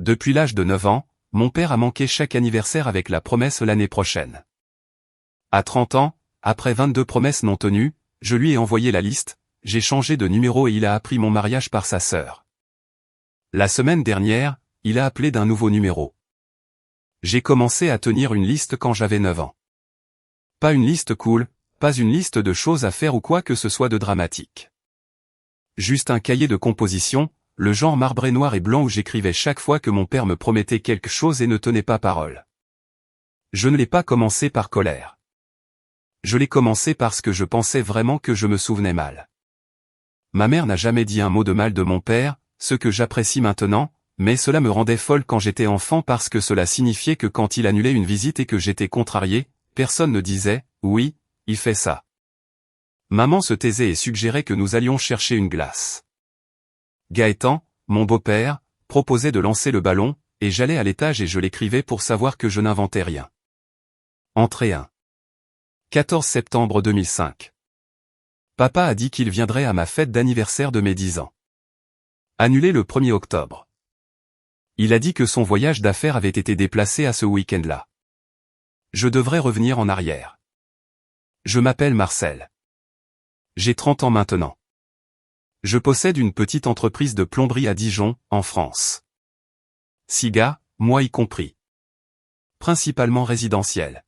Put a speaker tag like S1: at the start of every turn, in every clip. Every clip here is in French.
S1: Depuis l'âge de 9 ans, mon père a manqué chaque anniversaire avec la promesse l'année prochaine. À 30 ans, après 22 promesses non tenues, je lui ai envoyé la liste, j'ai changé de numéro et il a appris mon mariage par sa sœur. La semaine dernière, il a appelé d'un nouveau numéro. J'ai commencé à tenir une liste quand j'avais 9 ans. Pas une liste cool, pas une liste de choses à faire ou quoi que ce soit de dramatique. Juste un cahier de composition, le genre marbré noir et blanc où j'écrivais chaque fois que mon père me promettait quelque chose et ne tenait pas parole. Je ne l'ai pas commencé par colère. Je l'ai commencé parce que je pensais vraiment que je me souvenais mal. Ma mère n'a jamais dit un mot de mal de mon père, ce que j'apprécie maintenant, mais cela me rendait folle quand j'étais enfant parce que cela signifiait que quand il annulait une visite et que j'étais contrarié, personne ne disait « oui, il fait ça ». Maman se taisait et suggérait que nous allions chercher une glace. Gaëtan, mon beau-père, proposait de lancer le ballon, et j'allais à l'étage et je l'écrivais pour savoir que je n'inventais rien. Entrée 1. 14 septembre 2005. Papa a dit qu'il viendrait à ma fête d'anniversaire de mes 10 ans. Annulé le 1er octobre. Il a dit que son voyage d'affaires avait été déplacé à ce week-end-là. Je devrais revenir en arrière. Je m'appelle Marcel. J'ai 30 ans maintenant. Je possède une petite entreprise de plomberie à Dijon, en France. 6 gars, moi y compris. Principalement résidentiel.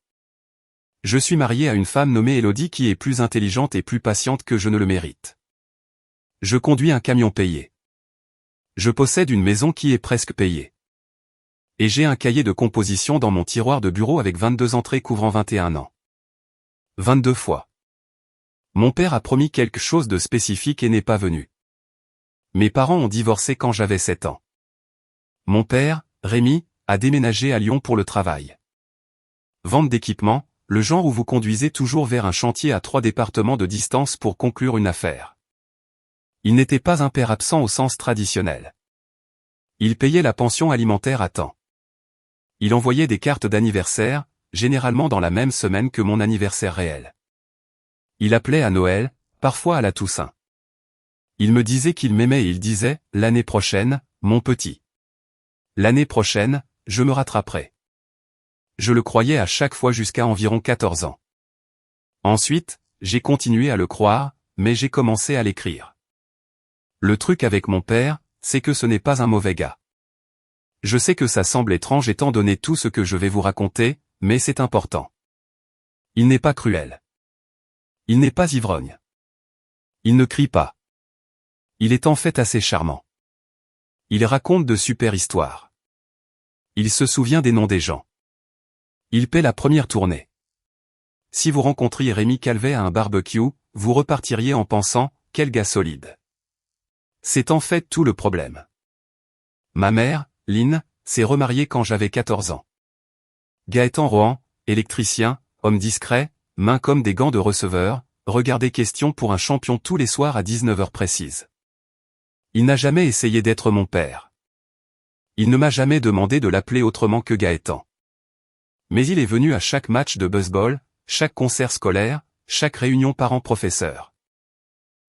S1: Je suis marié à une femme nommée Elodie qui est plus intelligente et plus patiente que je ne le mérite. Je conduis un camion payé. Je possède une maison qui est presque payée. Et j'ai un cahier de composition dans mon tiroir de bureau avec 22 entrées couvrant 21 ans. 22 fois. Mon père a promis quelque chose de spécifique et n'est pas venu. Mes parents ont divorcé quand j'avais 7 ans. Mon père, Rémi, a déménagé à Lyon pour le travail. Vente d'équipement, le genre où vous conduisez toujours vers un chantier à 3 départements de distance pour conclure une affaire. Il n'était pas un père absent au sens traditionnel. Il payait la pension alimentaire à temps. Il envoyait des cartes d'anniversaire, généralement dans la même semaine que mon anniversaire réel. Il appelait à Noël, parfois à la Toussaint. Il me disait qu'il m'aimait et il disait, « L'année prochaine, mon petit. L'année prochaine, je me rattraperai. » Je le croyais à chaque fois jusqu'à environ 14 ans. Ensuite, j'ai continué à le croire, mais j'ai commencé à l'écrire. Le truc avec mon père, c'est que ce n'est pas un mauvais gars. Je sais que ça semble étrange étant donné tout ce que je vais vous raconter, mais c'est important. Il n'est pas cruel. Il n'est pas ivrogne. Il ne crie pas. Il est en fait assez charmant. Il raconte de super histoires. Il se souvient des noms des gens. Il paie la première tournée. Si vous rencontriez Rémi Calvet à un barbecue, vous repartiriez en pensant, quel gars solide. C'est en fait tout le problème. Ma mère, Lynn, s'est remariée quand j'avais 14 ans. Gaëtan Rohan, électricien, homme discret, main comme des gants de receveur, regardez Question pour un champion tous les soirs à 19h précises. Il n'a jamais essayé d'être mon père. Il ne m'a jamais demandé de l'appeler autrement que Gaëtan. Mais il est venu à chaque match de baseball, chaque concert scolaire, chaque réunion parents-professeurs.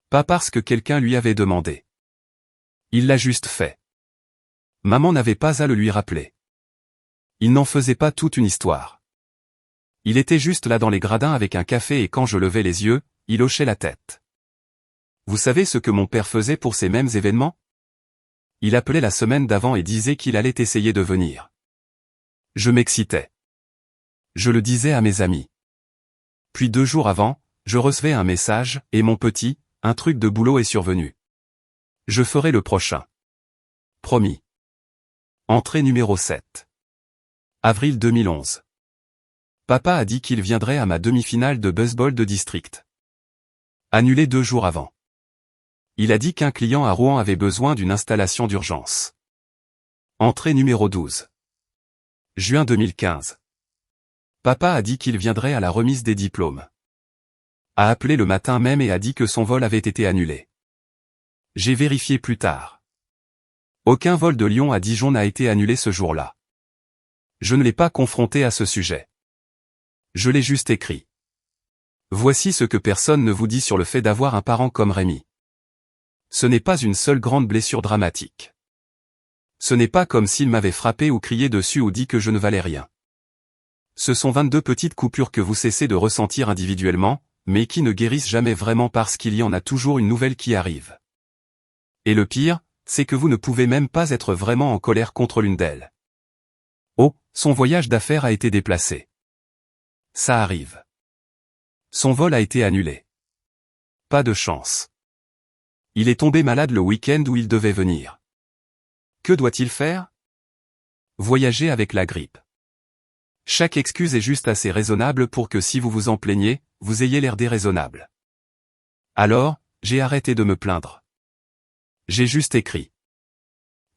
S1: Pas parce que quelqu'un lui avait demandé. Il l'a juste fait. Maman n'avait pas à le lui rappeler. Il n'en faisait pas toute une histoire. Il était juste là dans les gradins avec un café et quand je levais les yeux, il hochait la tête. Vous savez ce que mon père faisait pour ces mêmes événements? Il appelait la semaine d'avant et disait qu'il allait essayer de venir. Je m'excitais. Je le disais à mes amis. Puis 2 jours avant, je recevais un message, et mon petit, un truc de boulot est survenu. Je ferai le prochain. Promis. Entrée numéro 7. Avril 2011. Papa a dit qu'il viendrait à ma demi-finale de baseball de district. Annulé 2 jours avant. Il a dit qu'un client à Rouen avait besoin d'une installation d'urgence. Entrée numéro 12. Juin 2015. Papa a dit qu'il viendrait à la remise des diplômes. A appelé le matin même et a dit que son vol avait été annulé. J'ai vérifié plus tard. Aucun vol de Lyon à Dijon n'a été annulé ce jour-là. Je ne l'ai pas confronté à ce sujet. Je l'ai juste écrit. Voici ce que personne ne vous dit sur le fait d'avoir un parent comme Rémi. Ce n'est pas une seule grande blessure dramatique. Ce n'est pas comme s'il m'avait frappé ou crié dessus ou dit que je ne valais rien. Ce sont 22 petites coupures que vous cessez de ressentir individuellement, mais qui ne guérissent jamais vraiment parce qu'il y en a toujours une nouvelle qui arrive. Et le pire, c'est que vous ne pouvez même pas être vraiment en colère contre l'une d'elles. Oh, son voyage d'affaires a été déplacé. Ça arrive. Son vol a été annulé. Pas de chance. Il est tombé malade le week-end où il devait venir. Que doit-il faire? Voyager avec la grippe. Chaque excuse est juste assez raisonnable pour que si vous vous en plaignez, vous ayez l'air déraisonnable. Alors, j'ai arrêté de me plaindre. J'ai juste écrit.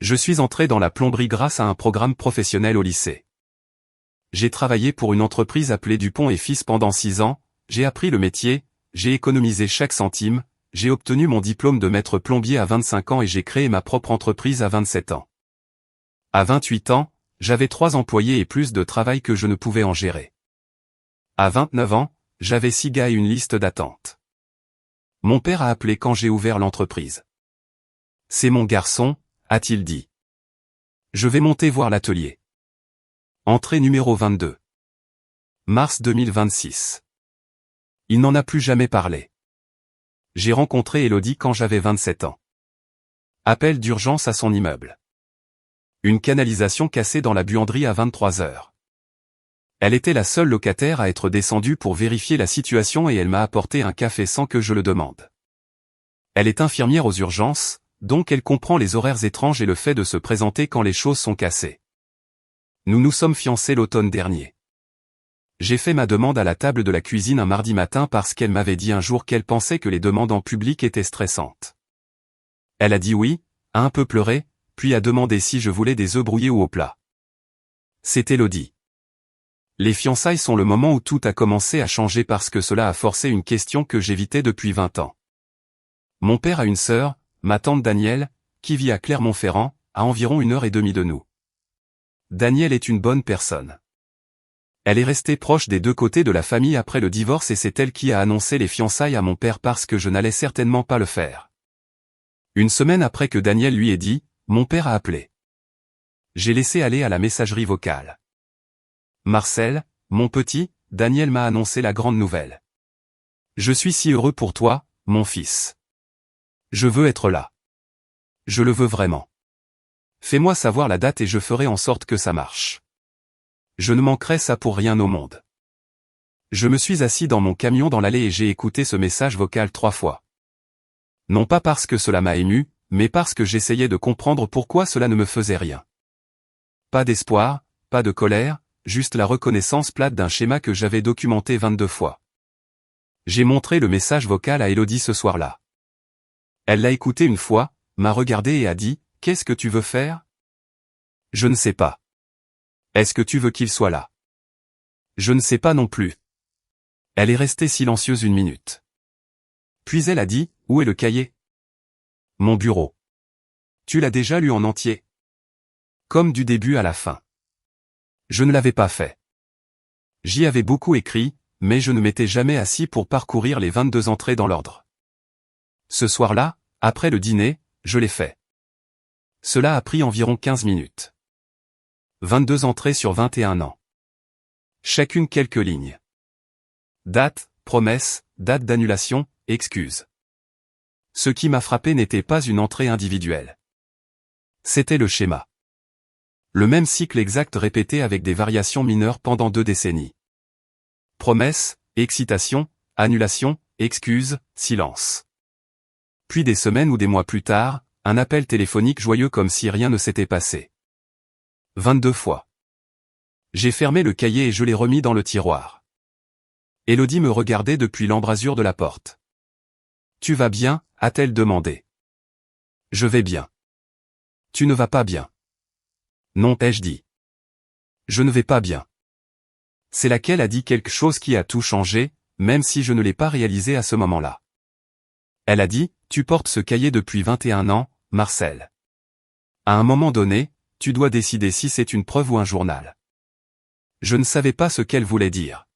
S1: Je suis entré dans la plomberie grâce à un programme professionnel au lycée. J'ai travaillé pour une entreprise appelée Dupont et Fils pendant 6 ans, j'ai appris le métier, j'ai économisé chaque centime, j'ai obtenu mon diplôme de maître plombier à 25 ans et j'ai créé ma propre entreprise à 27 ans. À 28 ans, j'avais 3 employés et plus de travail que je ne pouvais en gérer. À 29 ans, j'avais 6 gars et une liste d'attente. Mon père a appelé quand j'ai ouvert l'entreprise. C'est mon garçon, a-t-il dit. Je vais monter voir l'atelier. Entrée numéro 22. Mars 2026. Il n'en a plus jamais parlé. J'ai rencontré Elodie quand j'avais 27 ans. Appel d'urgence à son immeuble. Une canalisation cassée dans la buanderie à 23 heures. Elle était la seule locataire à être descendue pour vérifier la situation et elle m'a apporté un café sans que je le demande. Elle est infirmière aux urgences, donc elle comprend les horaires étranges et le fait de se présenter quand les choses sont cassées. Nous nous sommes fiancés l'automne dernier. J'ai fait ma demande à la table de la cuisine un mardi matin parce qu'elle m'avait dit un jour qu'elle pensait que les demandes en public étaient stressantes. Elle a dit oui, a un peu pleuré, puis a demandé si je voulais des œufs brouillés ou au plat. C'est Elodie. Les fiançailles sont le moment où tout a commencé à changer parce que cela a forcé une question que j'évitais depuis 20 ans. Mon père a une sœur, ma tante Danielle, qui vit à Clermont-Ferrand, à environ 1h30 de nous. Danielle est une bonne personne. Elle est restée proche des deux côtés de la famille après le divorce et c'est elle qui a annoncé les fiançailles à mon père parce que je n'allais certainement pas le faire. Une semaine après que Danielle lui ait dit, mon père a appelé. J'ai laissé aller à la messagerie vocale. Marcel, mon petit, Danielle m'a annoncé la grande nouvelle. Je suis si heureux pour toi, mon fils. Je veux être là. Je le veux vraiment. Fais-moi savoir la date et je ferai en sorte que ça marche. Je ne manquerai ça pour rien au monde. Je me suis assis dans mon camion dans l'allée et j'ai écouté ce message vocal 3 fois. Non pas parce que cela m'a ému, mais parce que j'essayais de comprendre pourquoi cela ne me faisait rien. Pas d'espoir, pas de colère, juste la reconnaissance plate d'un schéma que j'avais documenté 22 fois. J'ai montré le message vocal à Elodie ce soir-là. Elle l'a écouté une fois, m'a regardé et a dit, « Qu'est-ce que tu veux faire ?» Je ne sais pas. Est-ce que tu veux qu'il soit là? Je ne sais pas non plus. Elle est restée silencieuse 1 minute. Puis elle a dit, « Où est le cahier ?» Mon bureau. Tu l'as déjà lu en entier? Comme du début à la fin. Je ne l'avais pas fait. J'y avais beaucoup écrit, mais je ne m'étais jamais assis pour parcourir les 22 entrées dans l'ordre. Ce soir-là, après le dîner, je l'ai fait. Cela a pris environ 15 minutes. 22 entrées sur 21 ans. Chacune quelques lignes. Date, promesse, date d'annulation, excuse. Ce qui m'a frappé n'était pas une entrée individuelle. C'était le schéma. Le même cycle exact répété avec des variations mineures pendant 2 décennies. Promesse, excitation, annulation, excuse, silence. Puis des semaines ou des mois plus tard, un appel téléphonique joyeux comme si rien ne s'était passé. 22 fois. J'ai fermé le cahier et je l'ai remis dans le tiroir. Elodie me regardait depuis l'embrasure de la porte. « Tu vas bien ?» a-t-elle demandé. « Je vais bien. »« Tu ne vas pas bien. »« Non, ai-je dit. »« Je ne vais pas bien. » C'est laquelle a dit quelque chose qui a tout changé, même si je ne l'ai pas réalisé à ce moment-là. Elle a dit, « Tu portes ce cahier depuis 21 ans, Marcel. À un moment donné, tu dois décider si c'est une preuve ou un journal. » Je ne savais pas ce qu'elle voulait dire.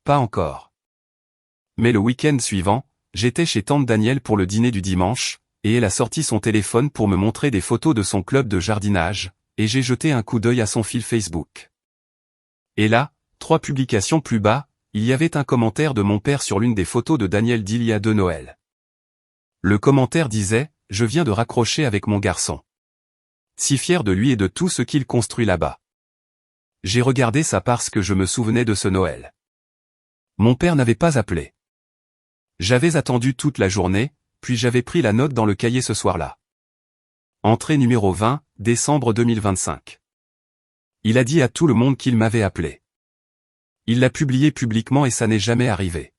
S1: Pas encore. Mais le week-end suivant, j'étais chez tante Danielle pour le dîner du dimanche, et elle a sorti son téléphone pour me montrer des photos de son club de jardinage, et j'ai jeté un coup d'œil à son fil Facebook. Et là, 3 publications plus bas, il y avait un commentaire de mon père sur l'une des photos de Daniel d'il y a 2 Noël. Le commentaire disait « Je viens de raccrocher avec mon garçon. Si fier de lui et de tout ce qu'il construit là-bas. » J'ai regardé ça parce que je me souvenais de ce Noël. Mon père n'avait pas appelé. J'avais attendu toute la journée, puis j'avais pris la note dans le cahier ce soir-là. Entrée numéro 20, décembre 2025. Il a dit à tout le monde qu'il m'avait appelé. Il l'a publié publiquement et ça n'est jamais arrivé.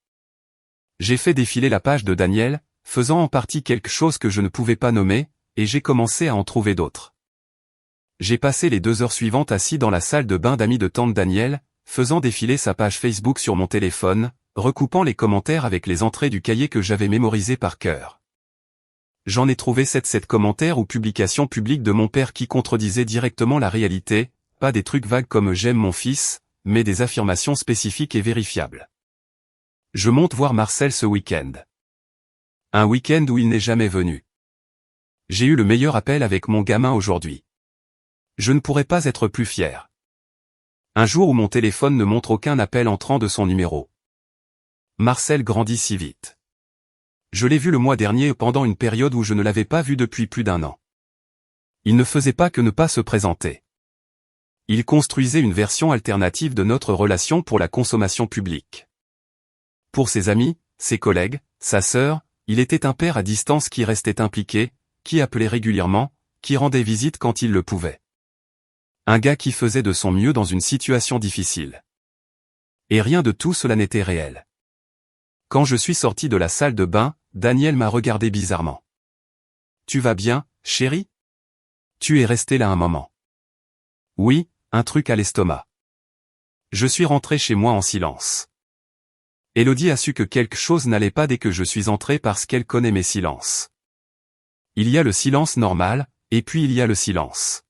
S1: J'ai fait défiler la page de Daniel, faisant en partie quelque chose que je ne pouvais pas nommer, et j'ai commencé à en trouver d'autres. J'ai passé les 2 heures suivantes assis dans la salle de bain d'amis de tante Daniel, faisant défiler sa page Facebook sur mon téléphone, recoupant les commentaires avec les entrées du cahier que j'avais mémorisé par cœur. J'en ai trouvé 7 commentaires ou publications publiques de mon père qui contredisaient directement la réalité, pas des trucs vagues comme « j'aime mon fils », mais des affirmations spécifiques et vérifiables. Je monte voir Marcel ce week-end. Un week-end où il n'est jamais venu. J'ai eu le meilleur appel avec mon gamin aujourd'hui. Je ne pourrais pas être plus fier. Un jour où mon téléphone ne montre aucun appel entrant de son numéro. Marcel grandit si vite. Je l'ai vu le mois dernier pendant une période où je ne l'avais pas vu depuis plus d'1 an. Il ne faisait pas que ne pas se présenter. Il construisait une version alternative de notre relation pour la consommation publique. Pour ses amis, ses collègues, sa sœur, il était un père à distance qui restait impliqué, qui appelait régulièrement, qui rendait visite quand il le pouvait. Un gars qui faisait de son mieux dans une situation difficile. Et rien de tout cela n'était réel. Quand je suis sorti de la salle de bain, Daniel m'a regardé bizarrement. « Tu vas bien, chérie ? Tu es resté là un moment. » « Oui, un truc à l'estomac. » Je suis rentré chez moi en silence. Élodie a su que quelque chose n'allait pas dès que je suis entré parce qu'elle connaît mes silences. Il y a le silence normal, et puis il y a le silence.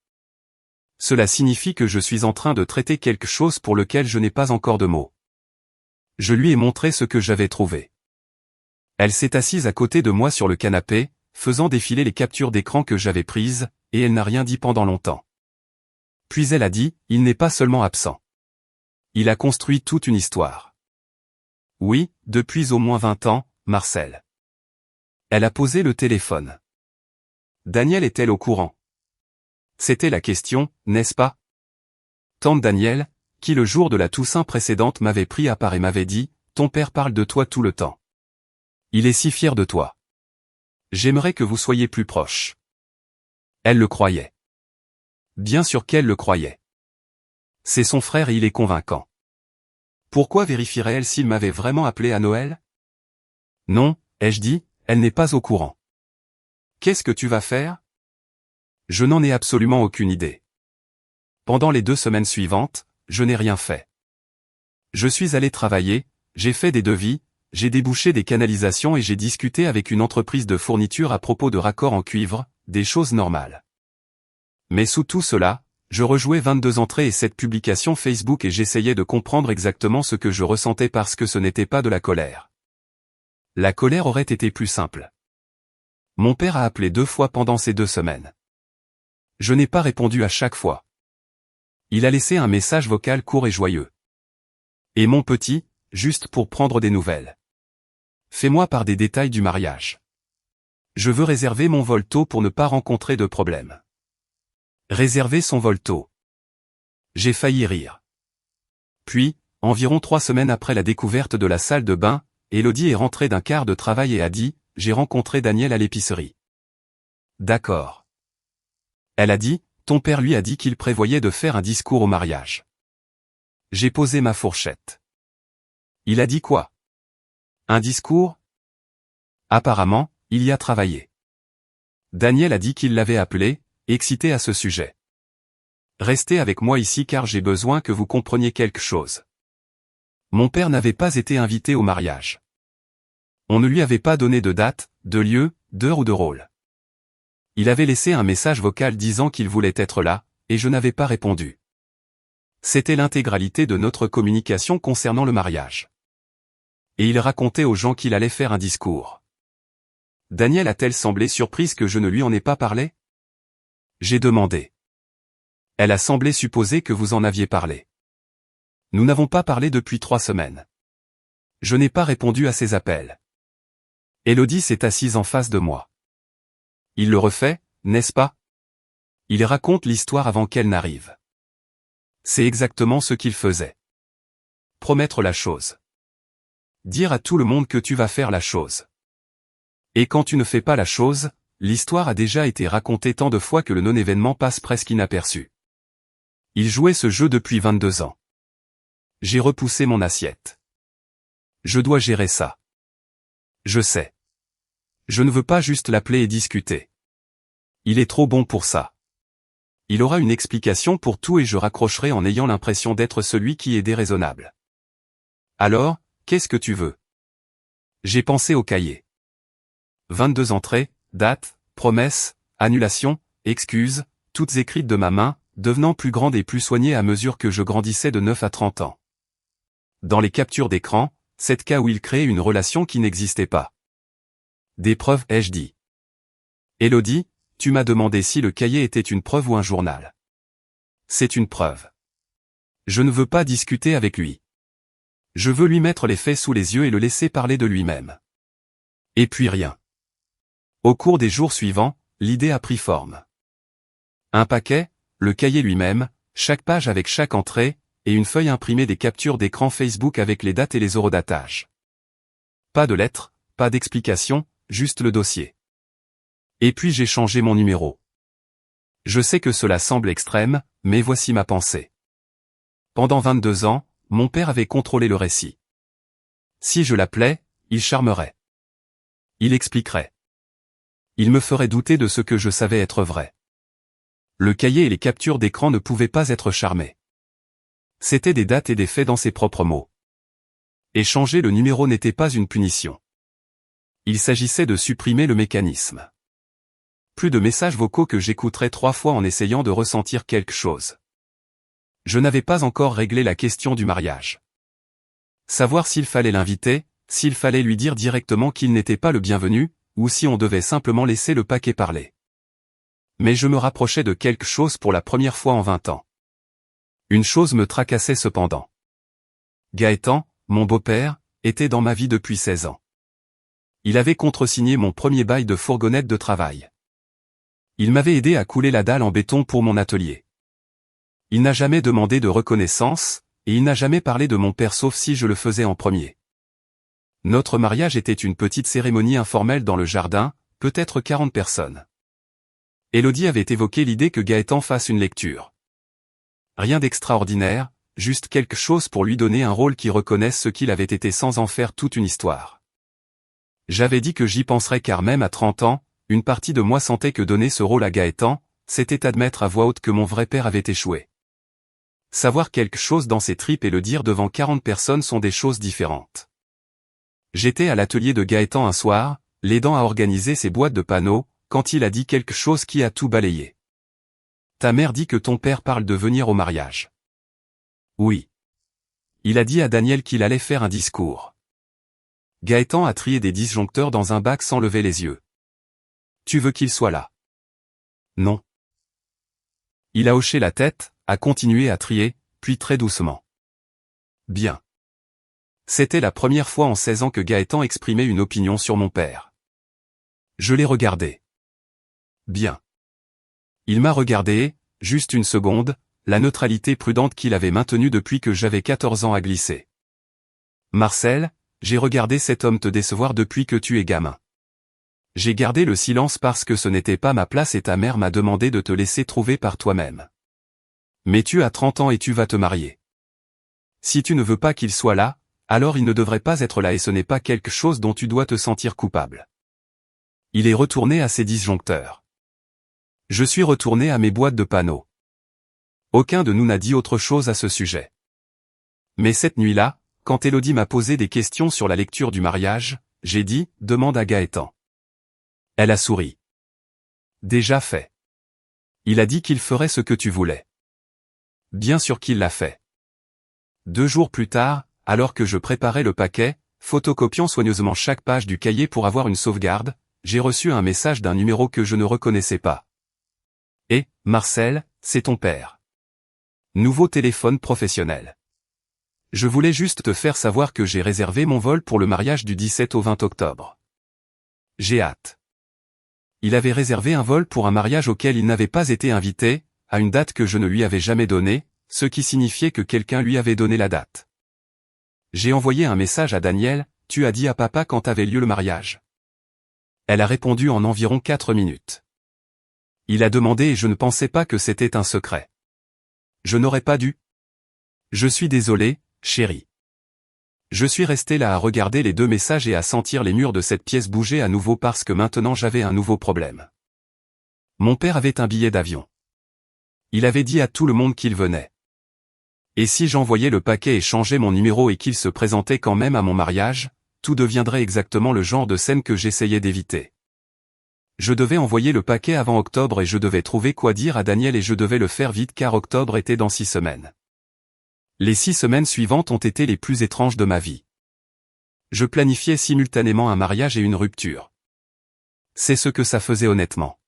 S1: Cela signifie que je suis en train de traiter quelque chose pour lequel je n'ai pas encore de mots. Je lui ai montré ce que j'avais trouvé. Elle s'est assise à côté de moi sur le canapé, faisant défiler les captures d'écran que j'avais prises, et elle n'a rien dit pendant longtemps. Puis elle a dit, il n'est pas seulement absent. Il a construit toute une histoire. Oui, depuis au moins 20 ans, Marcel. Elle a posé le téléphone. Daniel est-elle au courant? C'était la question, n'est-ce pas? Tante Daniel, qui le jour de la Toussaint précédente m'avait pris à part et m'avait dit, ton père parle de toi tout le temps. Il est si fier de toi. J'aimerais que vous soyez plus proches. Elle le croyait. Bien sûr qu'elle le croyait. C'est son frère et il est convaincant. Pourquoi vérifierait-elle s'il m'avait vraiment appelé à Noël? Non, ai-je dit, elle n'est pas au courant. Qu'est-ce que tu vas faire? Je n'en ai absolument aucune idée. Pendant les 2 semaines suivantes, je n'ai rien fait. Je suis allé travailler, j'ai fait des devis, j'ai débouché des canalisations et j'ai discuté avec une entreprise de fourniture à propos de raccords en cuivre, des choses normales. Mais sous tout cela, je rejouais 22 entrées et 7 publications Facebook et j'essayais de comprendre exactement ce que je ressentais parce que ce n'était pas de la colère. La colère aurait été plus simple. Mon père a appelé 2 fois pendant ces 2 semaines. Je n'ai pas répondu à chaque fois. Il a laissé un message vocal court et joyeux. Et mon petit, juste pour prendre des nouvelles. Fais-moi part des détails du mariage. Je veux réserver mon vol tôt pour ne pas rencontrer de problème. Réserver son vol tôt. J'ai failli rire. Puis, environ 3 semaines après la découverte de la salle de bain, Élodie est rentrée d'un quart de travail et a dit, j'ai rencontré Daniel à l'épicerie. D'accord. Elle a dit, ton père lui a dit qu'il prévoyait de faire un discours au mariage. J'ai posé ma fourchette. Il a dit quoi? Un discours? Apparemment, il y a travaillé. Daniel a dit qu'il l'avait appelé, excité à ce sujet. Restez avec moi ici car j'ai besoin que vous compreniez quelque chose. Mon père n'avait pas été invité au mariage. On ne lui avait pas donné de date, de lieu, d'heure ou de rôle. Il avait laissé un message vocal disant qu'il voulait être là, et je n'avais pas répondu. C'était l'intégralité de notre communication concernant le mariage. Et il racontait aux gens qu'il allait faire un discours. Danielle a-t-elle semblé surprise que je ne lui en ai pas parlé? J'ai demandé. Elle a semblé supposer que vous en aviez parlé. Nous n'avons pas parlé depuis 3 semaines. Je n'ai pas répondu à ses appels. Élodie s'est assise en face de moi. Il le refait, n'est-ce pas? Il raconte l'histoire avant qu'elle n'arrive. C'est exactement ce qu'il faisait. Promettre la chose. Dire à tout le monde que tu vas faire la chose. Et quand tu ne fais pas la chose, l'histoire a déjà été racontée tant de fois que le non-événement passe presque inaperçu. Il jouait ce jeu depuis 22 ans. J'ai repoussé mon assiette. Je dois gérer ça. Je sais. Je ne veux pas juste l'appeler et discuter. Il est trop bon pour ça. Il aura une explication pour tout et je raccrocherai en ayant l'impression d'être celui qui est déraisonnable. Alors, qu'est-ce que tu veux? J'ai pensé au cahier. 22 entrées, dates, promesses, annulations, excuses, toutes écrites de ma main, devenant plus grande et plus soignée à mesure que je grandissais de 9 à 30 ans. Dans les captures d'écran, 7 cas où il créait une relation qui n'existait pas. Des preuves, ai-je dit. Élodie, tu m'as demandé si le cahier était une preuve ou un journal. C'est une preuve. Je ne veux pas discuter avec lui. Je veux lui mettre les faits sous les yeux et le laisser parler de lui-même. Et puis rien. Au cours des jours suivants, l'idée a pris forme. Un paquet, le cahier lui-même, chaque page avec chaque entrée, et une feuille imprimée des captures d'écran Facebook avec les dates et les horodatages. Pas de lettres, pas d'explications, juste le dossier. Et puis j'ai changé mon numéro. Je sais que cela semble extrême, mais voici ma pensée. Pendant 22 ans, mon père avait contrôlé le récit. Si je l'appelais, il charmerait. Il expliquerait. Il me ferait douter de ce que je savais être vrai. Le cahier et les captures d'écran ne pouvaient pas être charmés. C'étaient des dates et des faits dans ses propres mots. Et changer le numéro n'était pas une punition. Il s'agissait de supprimer le mécanisme. Plus de messages vocaux que j'écouterais 3 fois en essayant de ressentir quelque chose. Je n'avais pas encore réglé la question du mariage. Savoir s'il fallait l'inviter, s'il fallait lui dire directement qu'il n'était pas le bienvenu, ou si on devait simplement laisser le paquet parler. Mais je me rapprochais de quelque chose pour la première fois en 20 ans. Une chose me tracassait cependant. Gaëtan, mon beau-père, était dans ma vie depuis 16 ans. Il avait contresigné mon premier bail de fourgonnette de travail. Il m'avait aidé à couler la dalle en béton pour mon atelier. Il n'a jamais demandé de reconnaissance, et il n'a jamais parlé de mon père sauf si je le faisais en premier. Notre mariage était une petite cérémonie informelle dans le jardin, peut-être 40 personnes. Élodie avait évoqué l'idée que Gaëtan fasse une lecture. Rien d'extraordinaire, juste quelque chose pour lui donner un rôle qui reconnaisse ce qu'il avait été sans en faire toute une histoire. J'avais dit que j'y penserais car même à 30 ans, une partie de moi sentait que donner ce rôle à Gaëtan, c'était admettre à voix haute que mon vrai père avait échoué. Savoir quelque chose dans ses tripes et le dire devant 40 personnes sont des choses différentes. J'étais à l'atelier de Gaëtan un soir, l'aidant à organiser ses boîtes de panneaux, quand il a dit quelque chose qui a tout balayé. Ta mère dit que ton père parle de venir au mariage. Oui. Il a dit à Daniel qu'il allait faire un discours. Gaëtan a trié des disjoncteurs dans un bac sans lever les yeux. Tu veux qu'il soit là? Non. Il a hoché la tête, a continué à trier, puis très doucement. Bien. C'était la première fois en 16 ans que Gaëtan exprimait une opinion sur mon père. Je l'ai regardé. Bien. Il m'a regardé, juste une seconde, la neutralité prudente qu'il avait maintenue depuis que j'avais 14 ans à glisser. Marcel, j'ai regardé cet homme te décevoir depuis que tu es gamin. J'ai gardé le silence parce que ce n'était pas ma place et ta mère m'a demandé de te laisser trouver par toi-même. Mais tu as 30 ans et tu vas te marier. Si tu ne veux pas qu'il soit là, alors il ne devrait pas être là et ce n'est pas quelque chose dont tu dois te sentir coupable. Il est retourné à ses disjoncteurs. Je suis retourné à mes boîtes de panneaux. Aucun de nous n'a dit autre chose à ce sujet. Mais cette nuit-là, quand Élodie m'a posé des questions sur la lecture du mariage, j'ai dit, demande à Gaëtan. Elle a souri. Déjà fait. Il a dit qu'il ferait ce que tu voulais. Bien sûr qu'il l'a fait. 2 jours plus tard, alors que je préparais le paquet, photocopiant soigneusement chaque page du cahier pour avoir une sauvegarde, j'ai reçu un message d'un numéro que je ne reconnaissais pas. Et, Marcel, c'est ton père. Nouveau téléphone professionnel. Je voulais juste te faire savoir que j'ai réservé mon vol pour le mariage du 17 au 20 octobre. J'ai hâte. Il avait réservé un vol pour un mariage auquel il n'avait pas été invité, à une date que je ne lui avais jamais donnée, ce qui signifiait que quelqu'un lui avait donné la date. J'ai envoyé un message à Danielle, tu as dit à papa quand avait lieu le mariage. Elle a répondu en environ 4 minutes. Il a demandé et je ne pensais pas que c'était un secret. Je n'aurais pas dû. Je suis désolé, chérie. Je suis resté là à regarder les 2 messages et à sentir les murs de cette pièce bouger à nouveau parce que maintenant j'avais un nouveau problème. Mon père avait un billet d'avion. Il avait dit à tout le monde qu'il venait. Et si j'envoyais le paquet et changeais mon numéro et qu'il se présentait quand même à mon mariage, tout deviendrait exactement le genre de scène que j'essayais d'éviter. Je devais envoyer le paquet avant octobre et je devais trouver quoi dire à Daniel et je devais le faire vite car octobre était dans 6 semaines. Les 6 semaines suivantes ont été les plus étranges de ma vie. Je planifiais simultanément un mariage et une rupture. C'est ce que ça faisait honnêtement.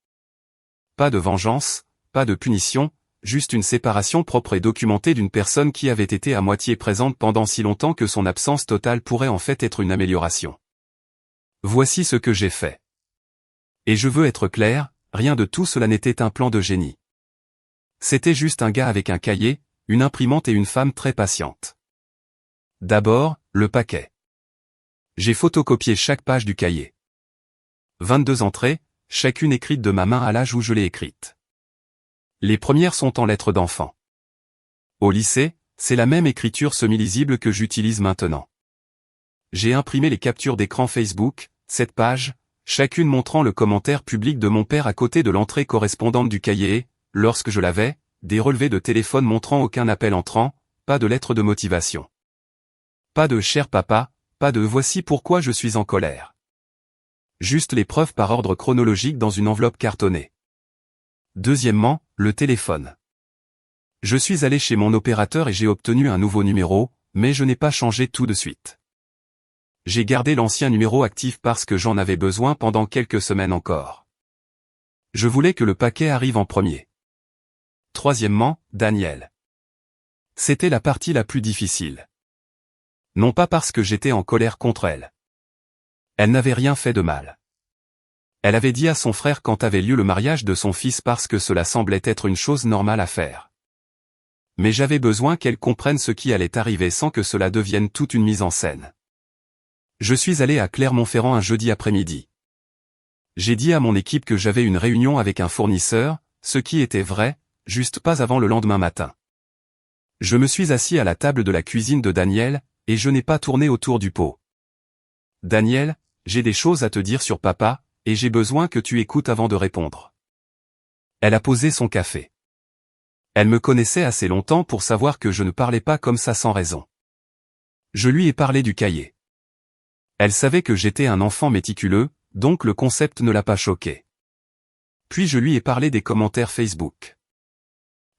S1: Pas de vengeance, pas de punition, juste une séparation propre et documentée d'une personne qui avait été à moitié présente pendant si longtemps que son absence totale pourrait en fait être une amélioration. Voici ce que j'ai fait. Et je veux être clair, rien de tout cela n'était un plan de génie. C'était juste un gars avec un cahier, une imprimante et une femme très patiente. D'abord, le paquet. J'ai photocopié chaque page du cahier. 22 entrées, chacune écrite de ma main à l'âge où je l'ai écrite. Les premières sont en lettres d'enfant. Au lycée, c'est la même écriture semi-lisible que j'utilise maintenant. J'ai imprimé les captures d'écran Facebook, 7 pages, chacune montrant le commentaire public de mon père à côté de l'entrée correspondante du cahier et, lorsque je l'avais, des relevés de téléphone montrant aucun appel entrant, pas de lettre de motivation. Pas de « cher papa », pas de « voici pourquoi je suis en colère ». Juste les preuves par ordre chronologique dans une enveloppe cartonnée. Deuxièmement, le téléphone. Je suis allé chez mon opérateur et j'ai obtenu un nouveau numéro, mais je n'ai pas changé tout de suite. J'ai gardé l'ancien numéro actif parce que j'en avais besoin pendant quelques semaines encore. Je voulais que le paquet arrive en premier. Troisièmement, Danielle. C'était la partie la plus difficile. Non pas parce que j'étais en colère contre elle. Elle n'avait rien fait de mal. Elle avait dit à son frère quand avait lieu le mariage de son fils parce que cela semblait être une chose normale à faire. Mais j'avais besoin qu'elle comprenne ce qui allait arriver sans que cela devienne toute une mise en scène. Je suis allé à Clermont-Ferrand un jeudi après-midi. J'ai dit à mon équipe que j'avais une réunion avec un fournisseur, ce qui était vrai, juste pas avant le lendemain matin. Je me suis assis à la table de la cuisine de Daniel, et je n'ai pas tourné autour du pot. Daniel, j'ai des choses à te dire sur papa, et j'ai besoin que tu écoutes avant de répondre. Elle a posé son café. Elle me connaissait assez longtemps pour savoir que je ne parlais pas comme ça sans raison. Je lui ai parlé du cahier. Elle savait que j'étais un enfant méticuleux, donc le concept ne l'a pas choqué. Puis je lui ai parlé des commentaires Facebook.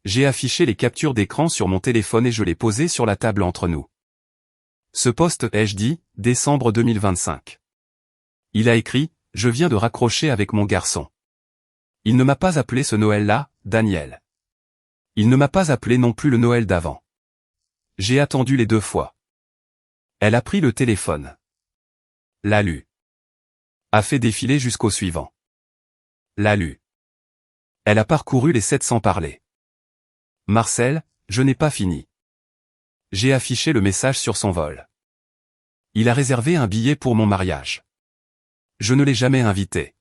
S1: J'ai affiché les captures d'écran sur mon téléphone et je l'ai posé sur la table entre nous. Ce post ai-je dit, décembre 2025. Il a écrit, je viens de raccrocher avec mon garçon. Il ne m'a pas appelé ce Noël-là, Daniel. Il ne m'a pas appelé non plus le Noël d'avant. J'ai attendu les 2 fois. Elle a pris le téléphone. L'a lu. A fait défiler jusqu'au suivant. L'a lu. Elle a parcouru les 700 parlers. Marcel, je n'ai pas fini. J'ai affiché le message sur son vol. Il a réservé un billet pour mon mariage. Je ne l'ai jamais invité.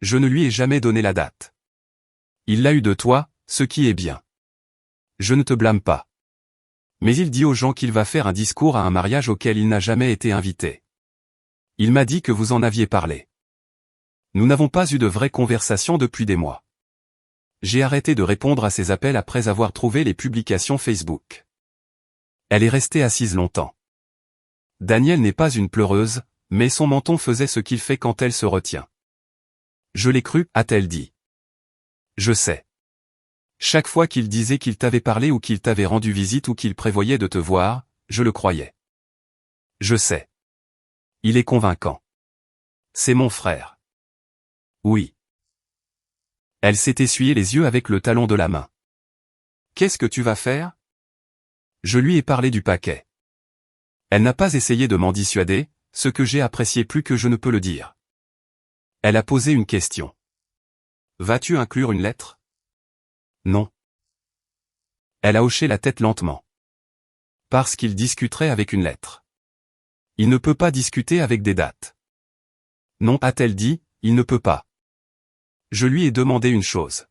S1: Je ne lui ai jamais donné la date. Il l'a eu de toi, ce qui est bien. Je ne te blâme pas. Mais il dit aux gens qu'il va faire un discours à un mariage auquel il n'a jamais été invité. Il m'a dit que vous en aviez parlé. Nous n'avons pas eu de vraie conversation depuis des mois. J'ai arrêté de répondre à ses appels après avoir trouvé les publications Facebook. Elle est restée assise longtemps. Danielle n'est pas une pleureuse, mais son menton faisait ce qu'il fait quand elle se retient. Je l'ai cru, a-t-elle dit. Je sais. Chaque fois qu'il disait qu'il t'avait parlé ou qu'il t'avait rendu visite ou qu'il prévoyait de te voir, je le croyais. Je sais. Il est convaincant. C'est mon frère. Oui. Elle s'est essuyé les yeux avec le talon de la main. Qu'est-ce que tu vas faire? Je lui ai parlé du paquet. Elle n'a pas essayé de m'en dissuader, ce que j'ai apprécié plus que je ne peux le dire. Elle a posé une question. Vas-tu inclure une lettre? Non. Elle a hoché la tête lentement. Parce qu'il discuterait avec une lettre. Il ne peut pas discuter avec des dates. Non, a-t-elle dit, il ne peut pas. Je lui ai demandé une chose.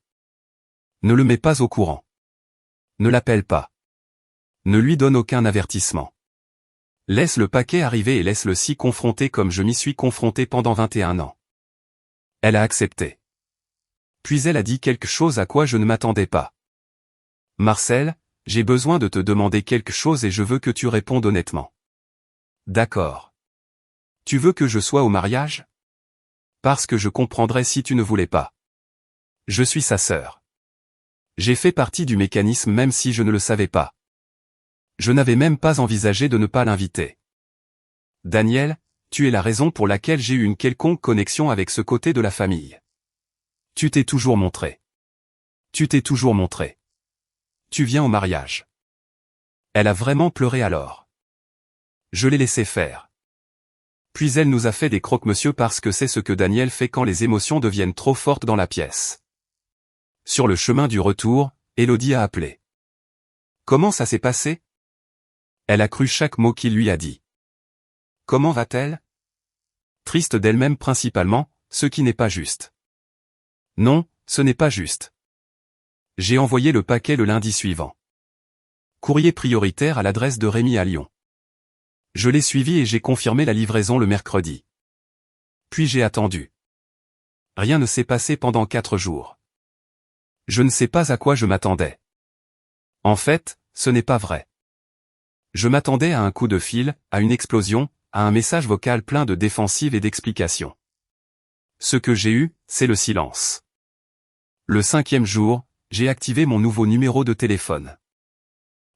S1: Ne le mets pas au courant. Ne l'appelle pas. Ne lui donne aucun avertissement. Laisse le paquet arriver et laisse-le s'y confronter comme je m'y suis confronté pendant 21 ans. Elle a accepté. Puis elle a dit quelque chose à quoi je ne m'attendais pas. Marcel, j'ai besoin de te demander quelque chose et je veux que tu répondes honnêtement. D'accord. Tu veux que je sois au mariage? Parce que je comprendrais si tu ne voulais pas. Je suis sa sœur. J'ai fait partie du mécanisme même si je ne le savais pas. Je n'avais même pas envisagé de ne pas l'inviter. Daniel, tu es la raison pour laquelle j'ai eu une quelconque connexion avec ce côté de la famille. Tu t'es toujours montré. Tu t'es toujours montré. Tu viens au mariage. Elle a vraiment pleuré alors. Je l'ai laissé faire. Puis elle nous a fait des croque-monsieur parce que c'est ce que Daniel fait quand les émotions deviennent trop fortes dans la pièce. Sur le chemin du retour, Élodie a appelé. Comment ça s'est passé? Elle a cru chaque mot qu'il lui a dit. Comment va-t-elle? Triste d'elle-même principalement, ce qui n'est pas juste. Non, ce n'est pas juste. J'ai envoyé le paquet le lundi suivant. Courrier prioritaire à l'adresse de Rémi à Lyon. Je l'ai suivi et j'ai confirmé la livraison le mercredi. Puis j'ai attendu. Rien ne s'est passé pendant 4 jours. Je ne sais pas à quoi je m'attendais. En fait, ce n'est pas vrai. Je m'attendais à un coup de fil, à une explosion, à un message vocal plein de défensives et d'explications. Ce que j'ai eu, c'est le silence. Le 5e jour, j'ai activé mon nouveau numéro de téléphone.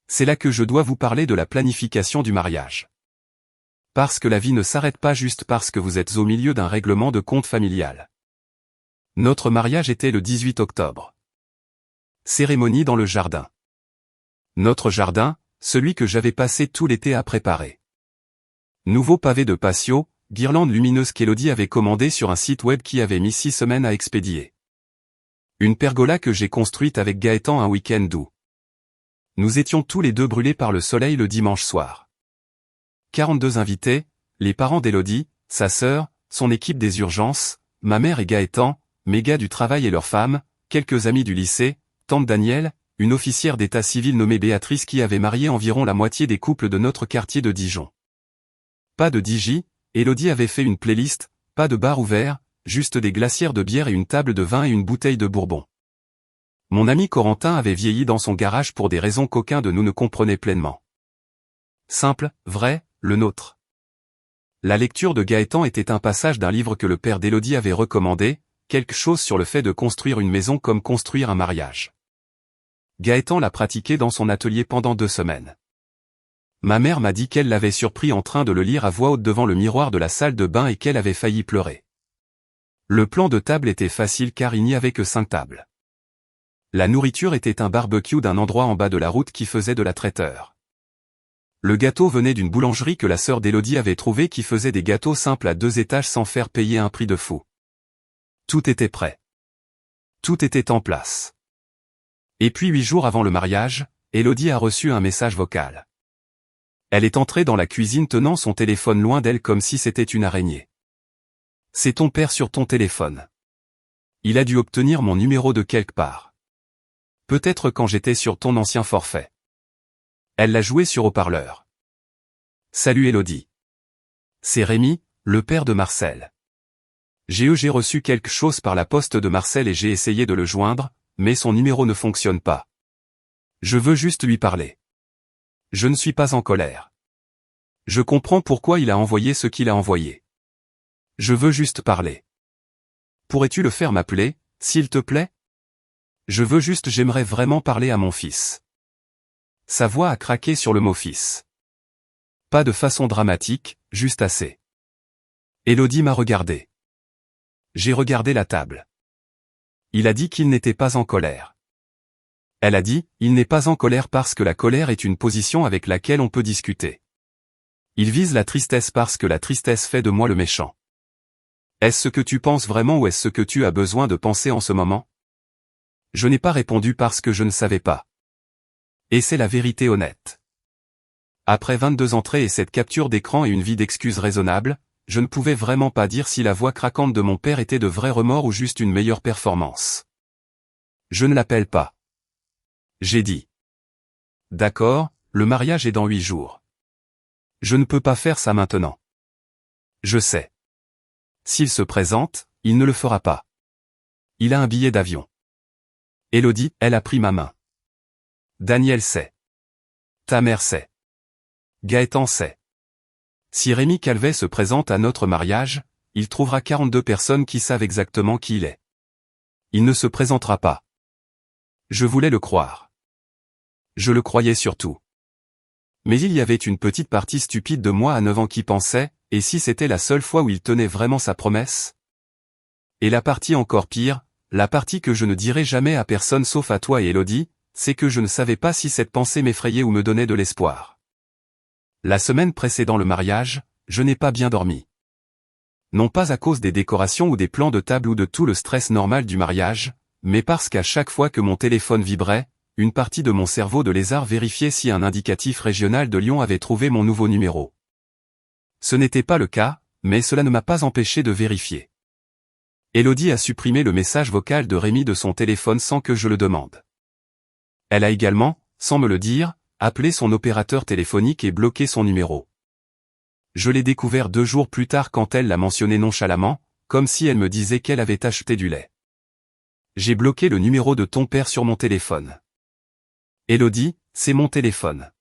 S1: C'est là que je dois vous parler de la planification du mariage. Parce que la vie ne s'arrête pas juste parce que vous êtes au milieu d'un règlement de compte familial. Notre mariage était le 18 octobre. Cérémonie dans le jardin. Notre jardin, celui que j'avais passé tout l'été à préparer. Nouveau pavé de patio, guirlande lumineuse qu'Élodie avait commandé sur un site web qui avait mis 6 semaines à expédier. Une pergola que j'ai construite avec Gaëtan un week-end doux. Nous étions tous les deux brûlés par le soleil le dimanche soir. 42 invités, les parents d'Élodie, sa sœur, son équipe des urgences, ma mère et Gaëtan, mes gars du travail et leurs femmes, quelques amis du lycée, tante Danielle, une officière d'état civil nommée Béatrice qui avait marié environ la moitié des couples de notre quartier de Dijon. Pas de DJ, Élodie avait fait une playlist, pas de bar ouvert, juste des glacières de bière et une table de vin et une bouteille de bourbon. Mon ami Corentin avait vieilli dans son garage pour des raisons qu'aucun de nous ne comprenait pleinement. Simple, vrai, le nôtre. La lecture de Gaëtan était un passage d'un livre que le père d'Élodie avait recommandé, quelque chose sur le fait de construire une maison comme construire un mariage. Gaëtan l'a pratiqué dans son atelier pendant 2 semaines. Ma mère m'a dit qu'elle l'avait surpris en train de le lire à voix haute devant le miroir de la salle de bain et qu'elle avait failli pleurer. Le plan de table était facile car il n'y avait que 5 tables. La nourriture était un barbecue d'un endroit en bas de la route qui faisait de la traiteur. Le gâteau venait d'une boulangerie que la sœur d'Élodie avait trouvée qui faisait des gâteaux simples à 2 étages sans faire payer un prix de fou. Tout était prêt. Tout était en place. Et puis 8 jours avant le mariage, Élodie a reçu un message vocal. Elle est entrée dans la cuisine tenant son téléphone loin d'elle comme si c'était une araignée. C'est ton père sur ton téléphone. Il a dû obtenir mon numéro de quelque part. Peut-être quand j'étais sur ton ancien forfait. Elle l'a joué sur haut-parleur. Salut Élodie. C'est Rémi, le père de Marcel. J'ai reçu quelque chose par la poste de Marcel et j'ai essayé de le joindre, mais son numéro ne fonctionne pas. Je veux juste lui parler. Je ne suis pas en colère. Je comprends pourquoi il a envoyé ce qu'il a envoyé. Je veux juste parler. Pourrais-tu le faire m'appeler, s'il te plaît? J'aimerais vraiment parler à mon fils. Sa voix a craqué sur le mot fils. Pas de façon dramatique, juste assez. Élodie m'a regardé. J'ai regardé la table. Il a dit qu'il n'était pas en colère. Elle a dit, il n'est pas en colère parce que la colère est une position avec laquelle on peut discuter. Il vise la tristesse parce que la tristesse fait de moi le méchant. Est-ce ce que tu penses vraiment ou est-ce ce que tu as besoin de penser en ce moment? Je n'ai pas répondu parce que je ne savais pas. Et c'est la vérité honnête. Après 22 entrées et cette capture d'écran et une vie d'excuses raisonnables, je ne pouvais vraiment pas dire si la voix craquante de mon père était de vrais remords ou juste une meilleure performance. Je ne l'appelle pas. J'ai dit. D'accord, le mariage est dans 8 jours. Je ne peux pas faire ça maintenant. Je sais. S'il se présente, il ne le fera pas. Il a un billet d'avion. Élodie, elle a pris ma main. Daniel sait. Ta mère sait. Gaëtan sait. Si Rémi Calvet se présente à notre mariage, il trouvera 42 personnes qui savent exactement qui il est. Il ne se présentera pas. Je voulais le croire. Je le croyais surtout. Mais il y avait une petite partie stupide de moi à 9 ans qui pensait, et si c'était la seule fois où il tenait vraiment sa promesse? Et la partie encore pire, la partie que je ne dirai jamais à personne sauf à toi et Élodie, c'est que je ne savais pas si cette pensée m'effrayait ou me donnait de l'espoir. La semaine précédant le mariage, je n'ai pas bien dormi. Non pas à cause des décorations ou des plans de table ou de tout le stress normal du mariage, mais parce qu'à chaque fois que mon téléphone vibrait, une partie de mon cerveau de lézard vérifiait si un indicatif régional de Lyon avait trouvé mon nouveau numéro. Ce n'était pas le cas, mais cela ne m'a pas empêché de vérifier. Élodie a supprimé le message vocal de Rémi de son téléphone sans que je le demande. Elle a également, sans me le dire, appelé son opérateur téléphonique et bloqué son numéro. Je l'ai découvert 2 jours plus tard quand elle l'a mentionné nonchalamment, comme si elle me disait qu'elle avait acheté du lait. J'ai bloqué le numéro de ton père sur mon téléphone. Élodie, c'est mon téléphone.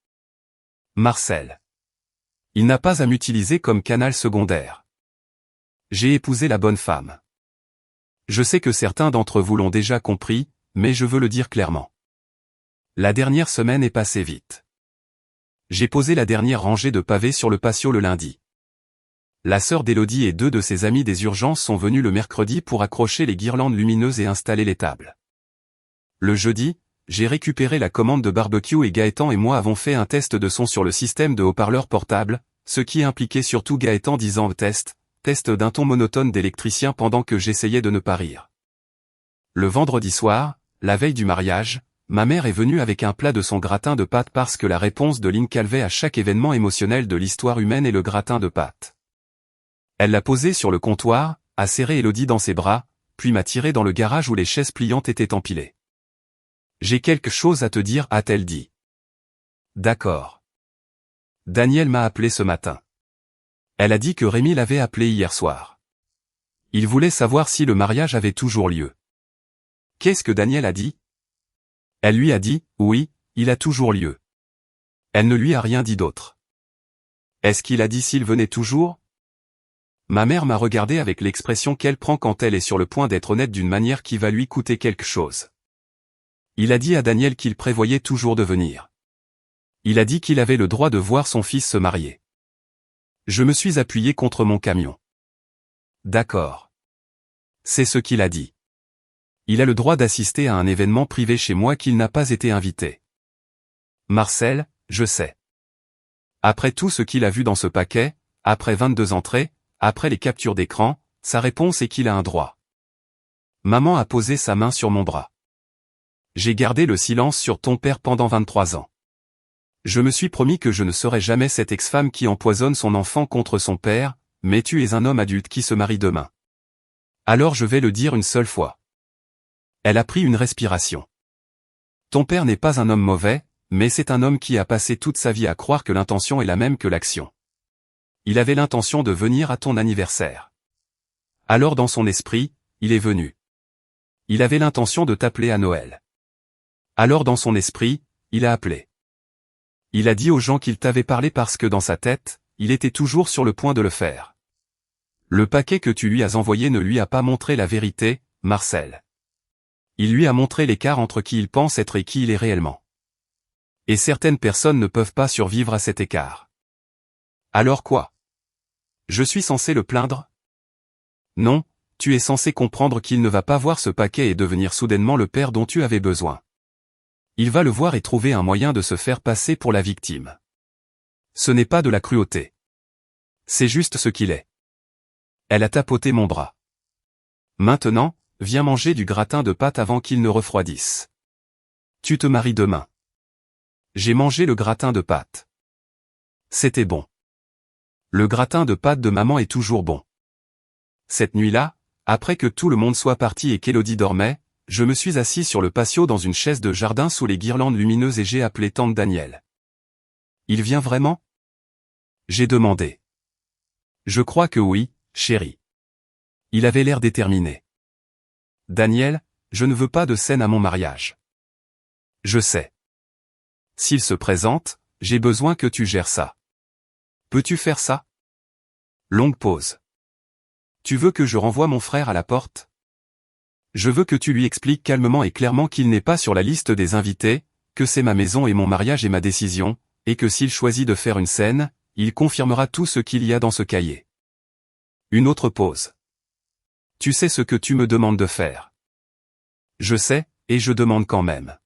S1: Marcel. Il n'a pas à m'utiliser comme canal secondaire. J'ai épousé la bonne femme. Je sais que certains d'entre vous l'ont déjà compris, mais je veux le dire clairement. La dernière semaine est passée vite. J'ai posé la dernière rangée de pavés sur le patio le lundi. La sœur d'Élodie et 2 de ses amis des urgences sont venus le mercredi pour accrocher les guirlandes lumineuses et installer les tables. Le jeudi, j'ai récupéré la commande de barbecue et Gaëtan et moi avons fait un test de son sur le système de haut-parleurs portable, ce qui impliquait surtout Gaëtan disant test d'un ton monotone d'électricien pendant que j'essayais de ne pas rire. Le vendredi soir, la veille du mariage, ma mère est venue avec un plat de son gratin de pâtes parce que la réponse de Lynn Calvet à chaque événement émotionnel de l'histoire humaine est le gratin de pâtes. Elle l'a posé sur le comptoir, a serré Élodie dans ses bras, puis m'a tiré dans le garage où les chaises pliantes étaient empilées. J'ai quelque chose à te dire, a-t-elle dit. D'accord. Daniel m'a appelé ce matin. Elle a dit que Rémi l'avait appelé hier soir. Il voulait savoir si le mariage avait toujours lieu. Qu'est-ce que Daniel a dit? Elle lui a dit, oui, il a toujours lieu. Elle ne lui a rien dit d'autre. Est-ce qu'il a dit s'il venait toujours? Ma mère m'a regardé avec l'expression qu'elle prend quand elle est sur le point d'être honnête d'une manière qui va lui coûter quelque chose. Il a dit à Daniel qu'il prévoyait toujours de venir. Il a dit qu'il avait le droit de voir son fils se marier. Je me suis appuyé contre mon camion. D'accord. C'est ce qu'il a dit. Il a le droit d'assister à un événement privé chez moi qu'il n'a pas été invité. Marcel, je sais. Après tout ce qu'il a vu dans ce paquet, après 22 entrées, après les captures d'écran, sa réponse est qu'il a un droit. Maman a posé sa main sur mon bras. J'ai gardé le silence sur ton père pendant 23 ans. Je me suis promis que je ne serai jamais cette ex-femme qui empoisonne son enfant contre son père, mais tu es un homme adulte qui se marie demain. Alors je vais le dire une seule fois. Elle a pris une respiration. Ton père n'est pas un homme mauvais, mais c'est un homme qui a passé toute sa vie à croire que l'intention est la même que l'action. Il avait l'intention de venir à ton anniversaire. Alors dans son esprit, il est venu. Il avait l'intention de t'appeler à Noël. Alors dans son esprit, il a appelé. Il a dit aux gens qu'il t'avait parlé parce que dans sa tête, il était toujours sur le point de le faire. Le paquet que tu lui as envoyé ne lui a pas montré la vérité, Marcel. Il lui a montré l'écart entre qui il pense être et qui il est réellement. Et certaines personnes ne peuvent pas survivre à cet écart. Alors quoi? Je suis censé le plaindre? Non, tu es censé comprendre qu'il ne va pas voir ce paquet et devenir soudainement le père dont tu avais besoin. Il va le voir et trouver un moyen de se faire passer pour la victime. Ce n'est pas de la cruauté. C'est juste ce qu'il est. Elle a tapoté mon bras. Maintenant, viens manger du gratin de pâtes avant qu'il ne refroidisse. Tu te maries demain. J'ai mangé le gratin de pâtes. C'était bon. Le gratin de pâtes de maman est toujours bon. Cette nuit-là, après que tout le monde soit parti et qu'Élodie dormait, je me suis assis sur le patio dans une chaise de jardin sous les guirlandes lumineuses et j'ai appelé tante Danielle. Il vient vraiment? J'ai demandé. Je crois que oui, chérie. Il avait l'air déterminé. Daniel, je ne veux pas de scène à mon mariage. Je sais. S'il se présente, j'ai besoin que tu gères ça. Peux-tu faire ça? Longue pause. Tu veux que je renvoie mon frère à la porte? Je veux que tu lui expliques calmement et clairement qu'il n'est pas sur la liste des invités, que c'est ma maison et mon mariage et ma décision, et que s'il choisit de faire une scène, il confirmera tout ce qu'il y a dans ce cahier. Une autre pause. Tu sais ce que tu me demandes de faire. Je sais, et je demande quand même.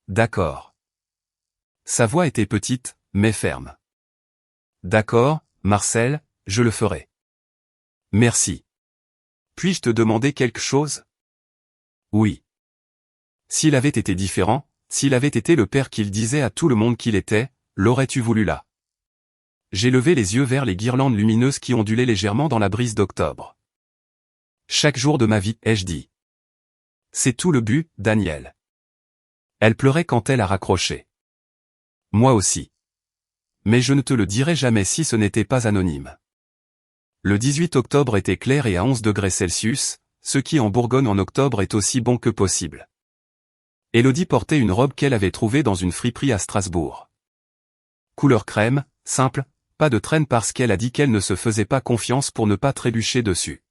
S1: D'accord. Sa voix était petite, mais ferme. D'accord, Marcel, je le ferai. Merci. Puis-je te demander quelque chose? Oui. S'il avait été différent, s'il avait été le père qu'il disait à tout le monde qu'il était, l'aurais-tu voulu là? J'ai levé les yeux vers les guirlandes lumineuses qui ondulaient légèrement dans la brise d'octobre. Chaque jour de ma vie, ai-je dit. C'est tout le but, Daniel. Elle pleurait quand elle a raccroché. Moi aussi. Mais je ne te le dirai jamais si ce n'était pas anonyme. Le 18 octobre était clair et à 11 degrés Celsius, ce qui en Bourgogne en octobre est aussi bon que possible. Élodie portait une robe qu'elle avait trouvée dans une friperie à Strasbourg. Couleur crème, simple, pas de traîne parce qu'elle a dit qu'elle ne se faisait pas confiance pour ne pas trébucher dessus.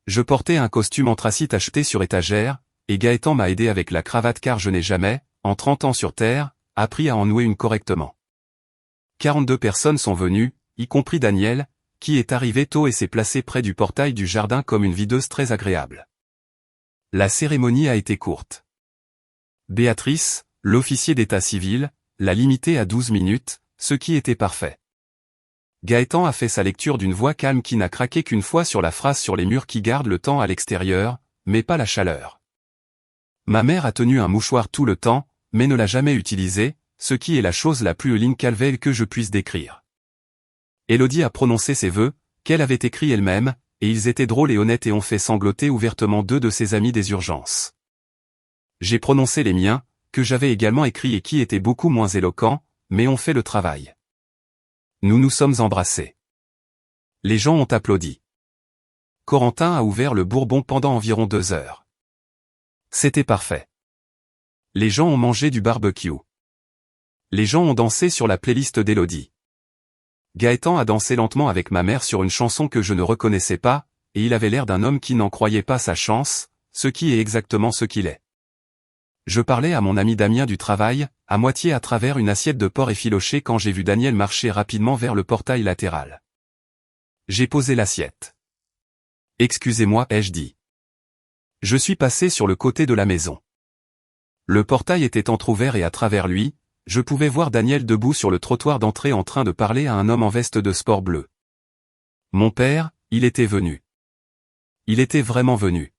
S1: Je portais un costume anthracite acheté sur étagère, et Gaëtan m'a aidé avec la cravate car je n'ai jamais, en 30 ans sur Terre, appris à en nouer une correctement. 42 personnes sont venues, y compris Daniel, qui est arrivé tôt et s'est placé près du portail du jardin comme une videuse très agréable. La cérémonie a été courte. Béatrice, l'officier d'état civil, l'a limitée à 12 minutes, ce qui était parfait. Gaëtan a fait sa lecture d'une voix calme qui n'a craqué qu'une fois sur la phrase sur les murs qui gardent le temps à l'extérieur, mais pas la chaleur. Ma mère a tenu un mouchoir tout le temps, mais ne l'a jamais utilisé, ce qui est la chose la plus Euline Calvel que je puisse décrire. Élodie a prononcé ses vœux, qu'elle avait écrits elle-même, et ils étaient drôles et honnêtes et ont fait sangloter ouvertement deux de ses amis des urgences. J'ai prononcé les miens, que j'avais également écrits et qui étaient beaucoup moins éloquents, mais ont fait le travail. Nous nous sommes embrassés. Les gens ont applaudi. Corentin a ouvert le Bourbon pendant environ 2 heures. C'était parfait. Les gens ont mangé du barbecue. Les gens ont dansé sur la playlist d'Élodie. Gaëtan a dansé lentement avec ma mère sur une chanson que je ne reconnaissais pas, et il avait l'air d'un homme qui n'en croyait pas sa chance, ce qui est exactement ce qu'il est. Je parlais à mon ami Damien du travail, à moitié à travers une assiette de porc effiloché quand j'ai vu Daniel marcher rapidement vers le portail latéral. J'ai posé l'assiette. Excusez-moi, ai-je dit. Je suis passé sur le côté de la maison. Le portail était entrouvert et à travers lui, je pouvais voir Daniel debout sur le trottoir d'entrée en train de parler à un homme en veste de sport bleu. Mon père, il était venu. Il était vraiment venu.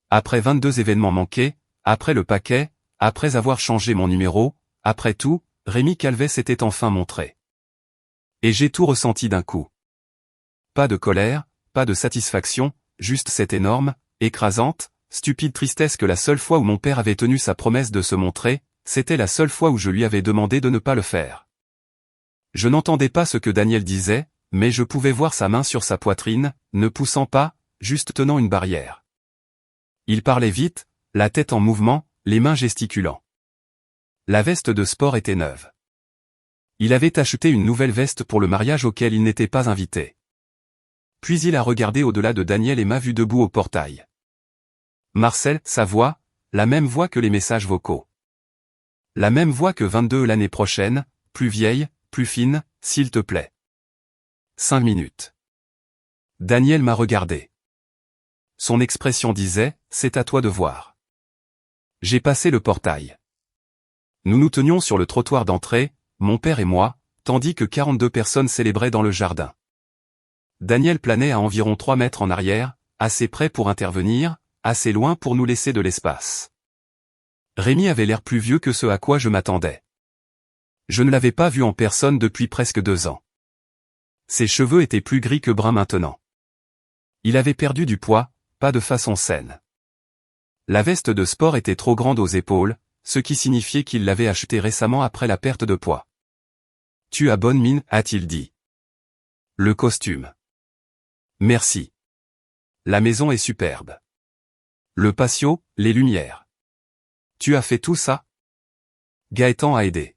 S1: Après 22 événements manqués, après le paquet, après avoir changé mon numéro, après tout, Rémi Calvet s'était enfin montré. Et j'ai tout ressenti d'un coup. Pas de colère, pas de satisfaction, juste cette énorme, écrasante, stupide tristesse que la seule fois où mon père avait tenu sa promesse de se montrer, c'était la seule fois où je lui avais demandé de ne pas le faire. Je n'entendais pas ce que Daniel disait, mais je pouvais voir sa main sur sa poitrine, ne poussant pas, juste tenant une barrière. Il parlait vite, la tête en mouvement, les mains gesticulant. La veste de sport était neuve. Il avait acheté une nouvelle veste pour le mariage auquel il n'était pas invité. Puis il a regardé au-delà de Daniel et m'a vu debout au portail. Marcel, sa voix, la même voix que les messages vocaux. La même voix que 22 l'année prochaine, plus vieille, plus fine, s'il te plaît. 5 minutes. Daniel m'a regardé. Son expression disait, c'est à toi de voir. J'ai passé le portail. Nous nous tenions sur le trottoir d'entrée, mon père et moi, tandis que 42 personnes célébraient dans le jardin. Daniel planait à environ 3 mètres en arrière, assez près pour intervenir, assez loin pour nous laisser de l'espace. Rémi avait l'air plus vieux que ce à quoi je m'attendais. Je ne l'avais pas vu en personne depuis presque 2 ans. Ses cheveux étaient plus gris que bruns maintenant. Il avait perdu du poids, pas de façon saine. La veste de sport était trop grande aux épaules, ce qui signifiait qu'il l'avait achetée récemment après la perte de poids. « Tu as bonne mine », a-t-il dit. Le costume. Merci. La maison est superbe. Le patio, les lumières. Tu as fait tout ça? Gaëtan a aidé.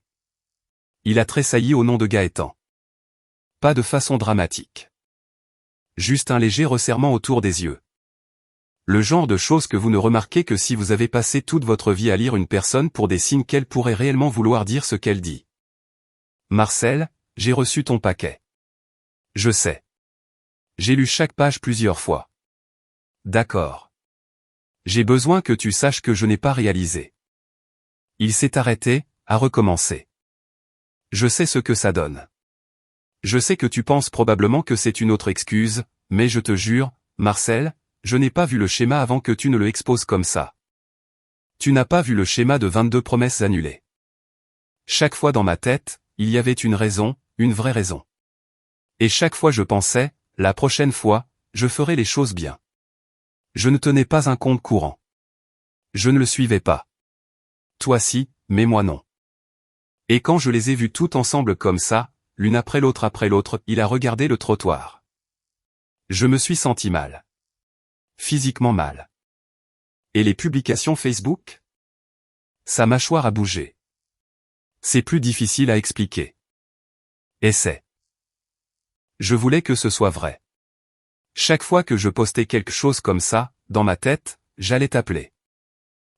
S1: Il a tressailli au nom de Gaëtan. Pas de façon dramatique. Juste un léger resserrement autour des yeux. Le genre de choses que vous ne remarquez que si vous avez passé toute votre vie à lire une personne pour des signes qu'elle pourrait réellement vouloir dire ce qu'elle dit. Marcel, j'ai reçu ton paquet. Je sais. J'ai lu chaque page plusieurs fois. D'accord. J'ai besoin que tu saches que je n'ai pas réalisé. Il s'est arrêté, a recommencé. Je sais ce que ça donne. Je sais que tu penses probablement que c'est une autre excuse, mais je te jure, Marcel, je n'ai pas vu le schéma avant que tu ne le exposes comme ça. Tu n'as pas vu le schéma de 22 promesses annulées. Chaque fois dans ma tête, il y avait une raison, une vraie raison. Et chaque fois je pensais, la prochaine fois, je ferai les choses bien. Je ne tenais pas un compte courant. Je ne le suivais pas. Toi si, mais moi non. Et quand je les ai vus toutes ensemble comme ça, l'une après l'autre, il a regardé le trottoir. Je me suis senti mal. Physiquement mal. Et les publications Facebook? Sa mâchoire a bougé. C'est plus difficile à expliquer. Essaie. Je voulais que ce soit vrai. Chaque fois que je postais quelque chose comme ça, dans ma tête, j'allais t'appeler.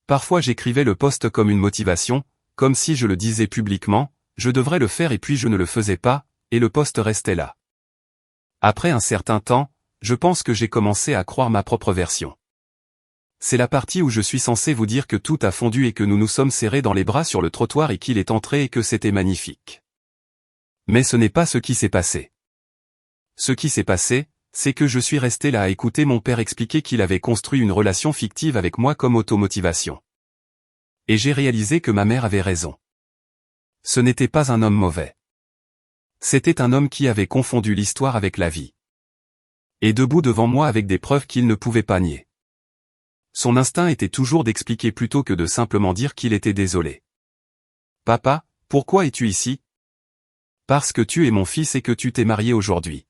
S1: Parfois j'écrivais le post comme une motivation, comme si je le disais publiquement, je devrais le faire et puis je ne le faisais pas, et le post restait là. Après un certain temps, je pense que j'ai commencé à croire ma propre version. C'est la partie où je suis censé vous dire que tout a fondu et que nous nous sommes serrés dans les bras sur le trottoir et qu'il est entré et que c'était magnifique. Mais ce n'est pas ce qui s'est passé. Ce qui s'est passé, c'est que je suis resté là à écouter mon père expliquer qu'il avait construit une relation fictive avec moi comme automotivation. Et j'ai réalisé que ma mère avait raison. Ce n'était pas un homme mauvais. C'était un homme qui avait confondu l'histoire avec la vie. Et debout devant moi avec des preuves qu'il ne pouvait pas nier. Son instinct était toujours d'expliquer plutôt que de simplement dire qu'il était désolé. Papa, pourquoi es-tu ici? Parce que tu es mon fils et que tu t'es marié aujourd'hui.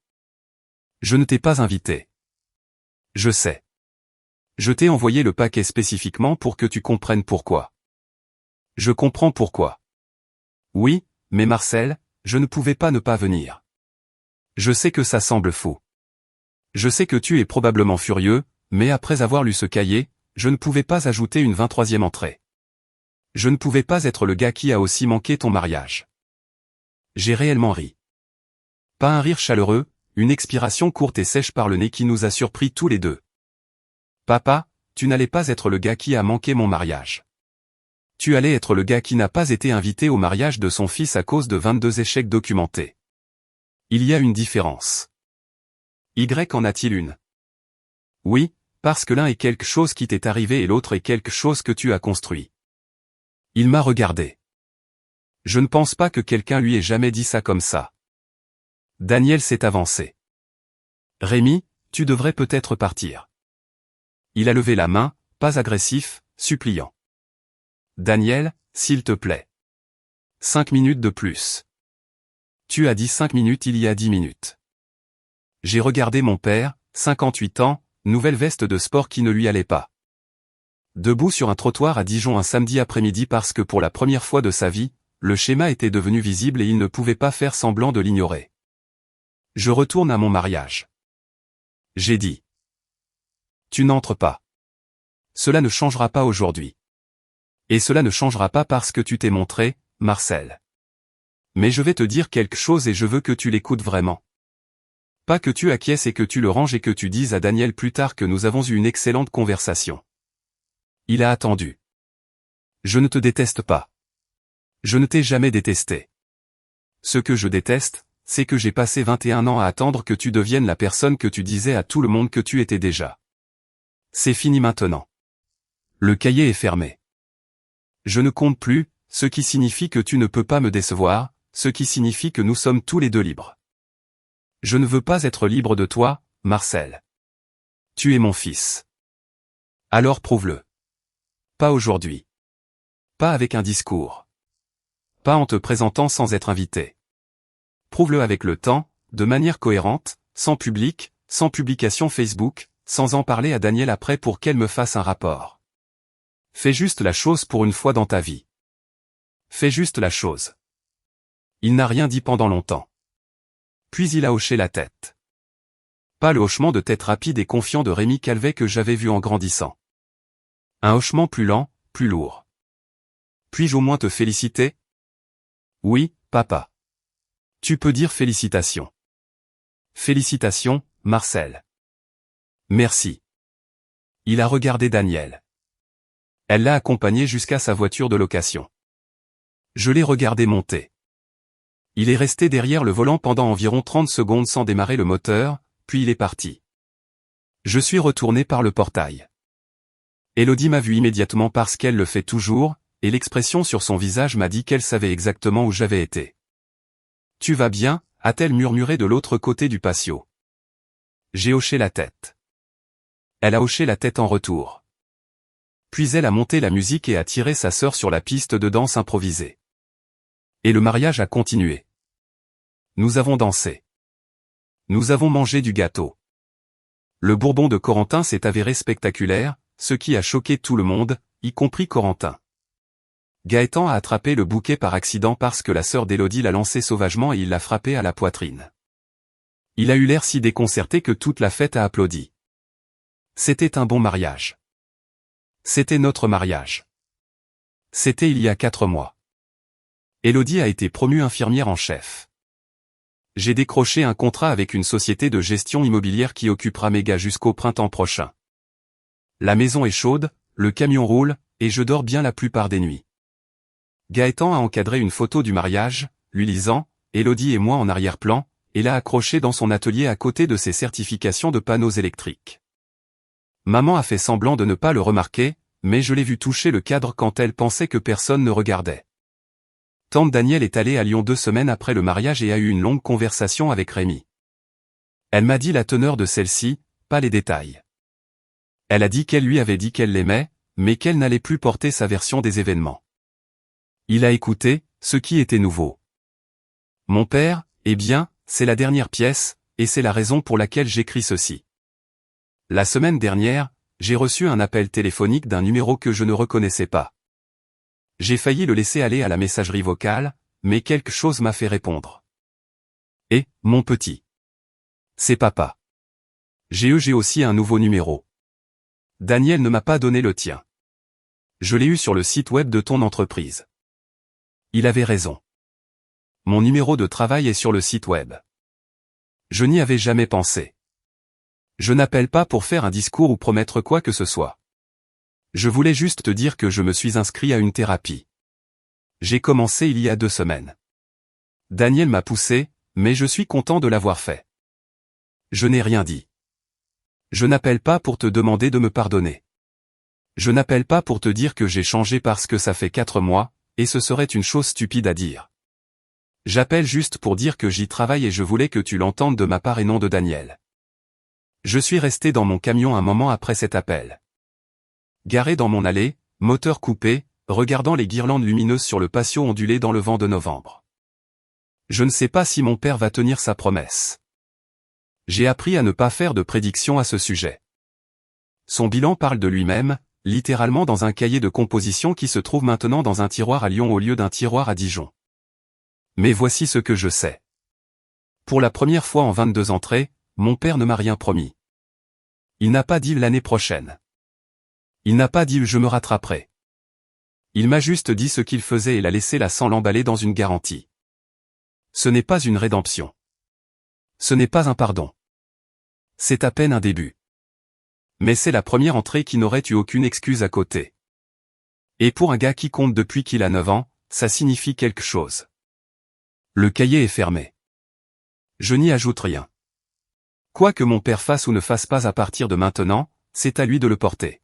S1: Je ne t'ai pas invité. Je sais. Je t'ai envoyé le paquet spécifiquement pour que tu comprennes pourquoi. Je comprends pourquoi. Oui, mais Marcel, je ne pouvais pas ne pas venir. Je sais que ça semble fou. Je sais que tu es probablement furieux, mais après avoir lu ce cahier, je ne pouvais pas ajouter une 23e entrée. Je ne pouvais pas être le gars qui a aussi manqué ton mariage. J'ai réellement ri. Pas un rire chaleureux, une expiration courte et sèche par le nez qui nous a surpris tous les deux. Papa, tu n'allais pas être le gars qui a manqué mon mariage. Tu allais être le gars qui n'a pas été invité au mariage de son fils à cause de 22 échecs documentés. Il y a une différence. Y en a-t-il une? Oui, parce que l'un est quelque chose qui t'est arrivé et l'autre est quelque chose que tu as construit. Il m'a regardé. Je ne pense pas que quelqu'un lui ait jamais dit ça comme ça. Daniel s'est avancé. Rémi, tu devrais peut-être partir. Il a levé la main, pas agressif, suppliant. Daniel, s'il te plaît. 5 minutes de plus. Tu as dit 5 minutes il y a 10 minutes. J'ai regardé mon père, 58 ans, nouvelle veste de sport qui ne lui allait pas. Debout sur un trottoir à Dijon un samedi après-midi parce que pour la première fois de sa vie, le schéma était devenu visible et il ne pouvait pas faire semblant de l'ignorer. Je retourne à mon mariage. J'ai dit. Tu n'entres pas. Cela ne changera pas aujourd'hui. Et cela ne changera pas parce que tu t'es montré, Marcel. Mais je vais te dire quelque chose et je veux que tu l'écoutes vraiment. Pas que tu acquiesces et que tu le ranges et que tu dises à Daniel plus tard que nous avons eu une excellente conversation. Il a attendu. Je ne te déteste pas. Je ne t'ai jamais détesté. Ce que je déteste, c'est que j'ai passé 21 ans à attendre que tu deviennes la personne que tu disais à tout le monde que tu étais déjà. C'est fini maintenant. Le cahier est fermé. Je ne compte plus, ce qui signifie que tu ne peux pas me décevoir, ce qui signifie que nous sommes tous les deux libres. Je ne veux pas être libre de toi, Marcel. Tu es mon fils. Alors prouve-le. Pas aujourd'hui. Pas avec un discours. Pas en te présentant sans être invité. Prouve-le avec le temps, de manière cohérente, sans public, sans publication Facebook, sans en parler à Daniel après pour qu'elle me fasse un rapport. Fais juste la chose pour une fois dans ta vie. Fais juste la chose. Il n'a rien dit pendant longtemps. Puis il a hoché la tête. Pas le hochement de tête rapide et confiant de Rémi Calvet que j'avais vu en grandissant. Un hochement plus lent, plus lourd. Puis-je au moins te féliciter? Oui, papa. Tu peux dire félicitations. Félicitations, Marcel. Merci. Il a regardé Daniel. Elle l'a accompagné jusqu'à sa voiture de location. Je l'ai regardé monter. Il est resté derrière le volant pendant environ 30 secondes sans démarrer le moteur, puis il est parti. Je suis retourné par le portail. Élodie m'a vu immédiatement parce qu'elle le fait toujours, et l'expression sur son visage m'a dit qu'elle savait exactement où j'avais été. « Tu vas bien ?» a-t-elle murmuré de l'autre côté du patio. J'ai hoché la tête. Elle a hoché la tête en retour. Puis elle a monté la musique et a tiré sa sœur sur la piste de danse improvisée. Et le mariage a continué. Nous avons dansé. Nous avons mangé du gâteau. Le bourbon de Corentin s'est avéré spectaculaire, ce qui a choqué tout le monde, y compris Corentin. Gaëtan a attrapé le bouquet par accident parce que la sœur d'Élodie l'a lancé sauvagement et il l'a frappé à la poitrine. Il a eu l'air si déconcerté que toute la fête a applaudi. C'était un bon mariage. C'était notre mariage. C'était il y a 4 mois. Élodie a été promue infirmière en chef. J'ai décroché un contrat avec une société de gestion immobilière qui occupera mes gars jusqu'au printemps prochain. La maison est chaude, le camion roule, et je dors bien la plupart des nuits. Gaëtan a encadré une photo du mariage, lui lisant, Élodie et moi en arrière-plan, et l'a accrochée dans son atelier à côté de ses certifications de panneaux électriques. Maman a fait semblant de ne pas le remarquer, mais je l'ai vu toucher le cadre quand elle pensait que personne ne regardait. Tante Danielle est allée à Lyon 2 semaines après le mariage et a eu une longue conversation avec Rémi. Elle m'a dit la teneur de celle-ci, pas les détails. Elle a dit qu'elle lui avait dit qu'elle l'aimait, mais qu'elle n'allait plus porter sa version des événements. Il a écouté, ce qui était nouveau. Mon père, eh bien, c'est la dernière pièce, et c'est la raison pour laquelle j'écris ceci. La semaine dernière, j'ai reçu un appel téléphonique d'un numéro que je ne reconnaissais pas. J'ai failli le laisser aller à la messagerie vocale, mais quelque chose m'a fait répondre. Et, mon petit. C'est papa. J'ai aussi un nouveau numéro. Daniel ne m'a pas donné le tien. Je l'ai eu sur le site web de ton entreprise. Il avait raison. Mon numéro de travail est sur le site web. Je n'y avais jamais pensé. Je n'appelle pas pour faire un discours ou promettre quoi que ce soit. Je voulais juste te dire que je me suis inscrit à une thérapie. J'ai commencé il y a 2 semaines. Daniel m'a poussé, mais je suis content de l'avoir fait. Je n'ai rien dit. Je n'appelle pas pour te demander de me pardonner. Je n'appelle pas pour te dire que j'ai changé parce que ça fait 4 mois, et ce serait une chose stupide à dire. J'appelle juste pour dire que j'y travaille et je voulais que tu l'entendes de ma part et non de Daniel. Je suis resté dans mon camion un moment après cet appel. Garé dans mon allée, moteur coupé, regardant les guirlandes lumineuses sur le patio ondulé dans le vent de novembre. Je ne sais pas si mon père va tenir sa promesse. J'ai appris à ne pas faire de prédictions à ce sujet. Son bilan parle de lui-même, littéralement dans un cahier de composition qui se trouve maintenant dans un tiroir à Lyon au lieu d'un tiroir à Dijon. Mais voici ce que je sais. Pour la première fois en 22 entrées, mon père ne m'a rien promis. Il n'a pas dit l'année prochaine. Il n'a pas dit je me rattraperai. Il m'a juste dit ce qu'il faisait et l'a laissé là sans l'emballer dans une garantie. Ce n'est pas une rédemption. Ce n'est pas un pardon. C'est à peine un début. Mais c'est la première entrée qui n'aurait eu aucune excuse à côté. Et pour un gars qui compte depuis qu'il a 9 ans, ça signifie quelque chose. Le cahier est fermé. Je n'y ajoute rien. Quoi que mon père fasse ou ne fasse pas à partir de maintenant, c'est à lui de le porter.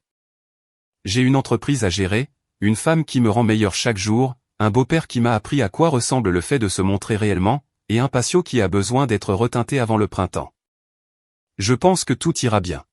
S1: J'ai une entreprise à gérer, une femme qui me rend meilleur chaque jour, un beau-père qui m'a appris à quoi ressemble le fait de se montrer réellement, et un patio qui a besoin d'être reteinté avant le printemps. Je pense que tout ira bien.